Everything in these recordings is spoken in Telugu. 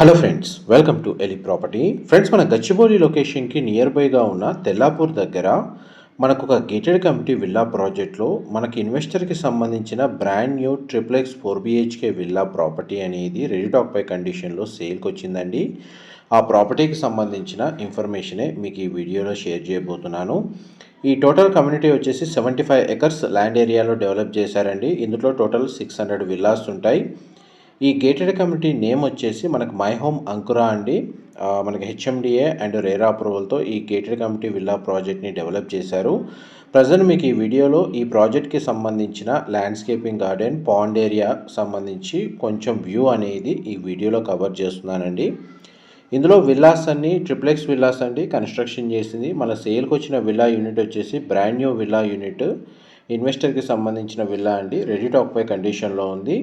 హలో ఫ్రెండ్స్, వెల్కమ్ టు ఎలి ప్రాపర్టీ. ఫ్రెండ్స్, మన గచ్చిబౌలి లొకేషన్కి నియర్ బైగా ఉన్న తెల్లాపూర్ దగ్గర మనకు ఒక గేటెడ్ కమ్యూనిటీ విల్లా ప్రాజెక్ట్లో మనకి ఇన్వెస్టర్కి సంబంధించిన brand new triplex 4BHK villa property అనేది రెడీ టాక్ పై కండిషన్లో సేల్కి వచ్చిందండి. ఆ ప్రాపర్టీకి సంబంధించిన ఇన్ఫర్మేషనే మీకు ఈ వీడియోలో షేర్ చేయబోతున్నాను. ఈ టోటల్ కమ్యూనిటీ వచ్చేసి 75 ఎకర్స్ ల్యాండ్ ఏరియాలో డెవలప్ చేశారండి. ఇందులో టోటల్ 600 విల్లాస్ ఉంటాయి. ఈ గేటెడ్ కమ్యూనిటీ నేమ్ వచ్చేసి మనకు మై హోమ్ అంకురా అండి. మనకి హెచ్ఎండిఏ అండ్ రేరా అప్రూవల్తో ఈ గేటెడ్ కమ్యూనిటీ విల్లా ప్రాజెక్ట్ని డెవలప్ చేశారు. ప్రజెంట్ మీకు ఈ వీడియోలో ఈ ప్రాజెక్ట్కి సంబంధించిన ల్యాండ్స్కేపింగ్ గార్డెన్ పాండ్ ఏరియా సంబంధించి కొంచెం వ్యూ అనేది ఈ వీడియోలో కవర్ చేస్తున్నానండి. ఇందులో విల్లాస్ అన్ని ట్రిప్లెక్స్ విల్లాస్ అండి కన్స్ట్రక్షన్ చేసింది. మన సేల్కి వచ్చిన విల్లా యూనిట్ వచ్చేసి బ్రాండ్ న్యూ విల్లా యూనిట్, ఇన్వెస్టర్కి సంబంధించిన విల్లా అండి. రెడీ టాక్ పై కండిషన్లో ఉంది.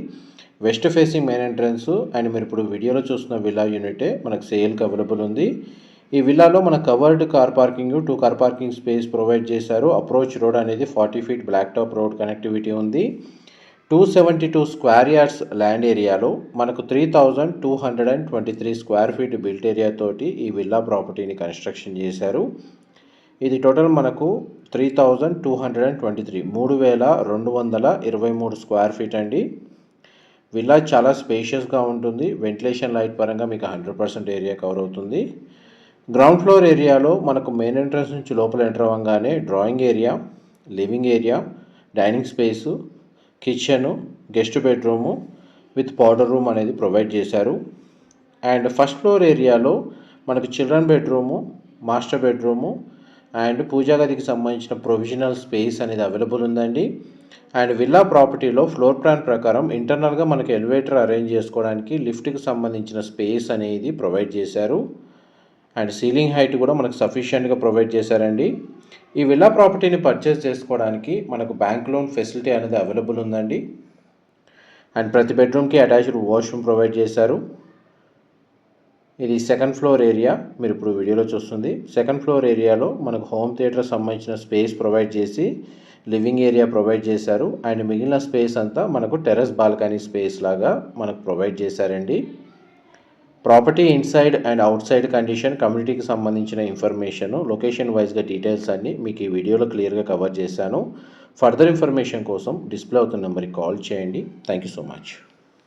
West facing main entrance and మీరు ఇప్పుడు వీడియోలో చూస్తున్న విల్లా యూనిటే మనకు సేల్కి అవైలబుల్ ఉంది. ఈ విల్లాలో మన covered car parking, 2 car parking space provide చేశారు. అప్రోచ్ రోడ్ అనేది 40 feet black top road connectivity ఉంది. 272 స్క్వేర్ యార్డ్స్ ల్యాండ్ ఏరియాలో మనకు 3223 స్క్వేర్ ఫీట్ బిల్ట్ ఏరియా తోటి ఈ విల్లా ప్రాపర్టీని కన్స్ట్రక్షన్ చేశారు. ఇది టోటల్ మనకు 3223 స్క్వేర్ ఫీట్ అండి. విల్లా చాలా స్పేషియస్గా ఉంటుంది. వెంటిలేషన్ లైట్ పరంగా మీకు 100% ఏరియా కవర్ అవుతుంది. గ్రౌండ్ ఫ్లోర్ ఏరియాలో మనకు మెయిన్ ఎంట్రన్స్ నుంచి లోపల ఎంటర్ అవ్వగానే drawing area, living area, dining space, kitchen, guest bedroom with powder room అనేది ప్రొవైడ్ చేశారు. అండ్ ఫస్ట్ ఫ్లోర్ ఏరియాలో మనకు children bedroom, master bedroom and puja గదికి సంబంధించిన ప్రొవిజనల్ స్పేస్ అనేది అవైలబుల్ ఉందండి. అండ్ విల్లా ప్రాపర్టీలో ఫ్లోర్ ప్లాన్ ప్రకారం ఇంటర్నల్గా మనకి ఎలివేటర్ అరేంజ్ చేసుకోవడానికి లిఫ్ట్కి సంబంధించిన స్పేస్ అనేది ప్రొవైడ్ చేశారు. అండ్ సీలింగ్ హైట్ కూడా మనకు సఫిషియెంట్గా ప్రొవైడ్ చేశారండి. ఈ విల్లా ప్రాపర్టీని పర్చేస్ చేసుకోవడానికి మనకు బ్యాంక్ లోన్ ఫెసిలిటీ అనేది అవైలబుల్ ఉందండి. అండ్ ప్రతి బెడ్రూమ్కి అటాచ్డ్ వాష్రూమ్ ప్రొవైడ్ చేశారు. ఇది సెకండ్ ఫ్లోర్ ఏరియా, మీరు ఇప్పుడు వీడియోలో చూస్తుంది. సెకండ్ ఫ్లోర్ ఏరియాలో మనకు హోమ్ థియేటర్ సంబంధించిన స్పేస్ ప్రొవైడ్ చేసి లివింగ్ ఏరియా ప్రొవైడ్ చేశారు. అండ్ మిగిలిన స్పేస్ అంతా మనకు టెర్రస్ బాల్కనీ స్పేస్ లాగా మనకు ప్రొవైడ్ చేశారండి. Property inside and out side condition, కమ్యూనిటీకి సంబంధించిన ఇన్ఫర్మేషన్, లొకేషన్ వైజ్గా డీటెయిల్స్ అన్నీ మీకు ఈ వీడియోలో క్లియర్గా కవర్ చేశాను. ఫర్దర్ ఇన్ఫర్మేషన్ కోసం డిస్ప్లే అవుతున్న నెంబర్కి కాల్ చేయండి. Thank you so much.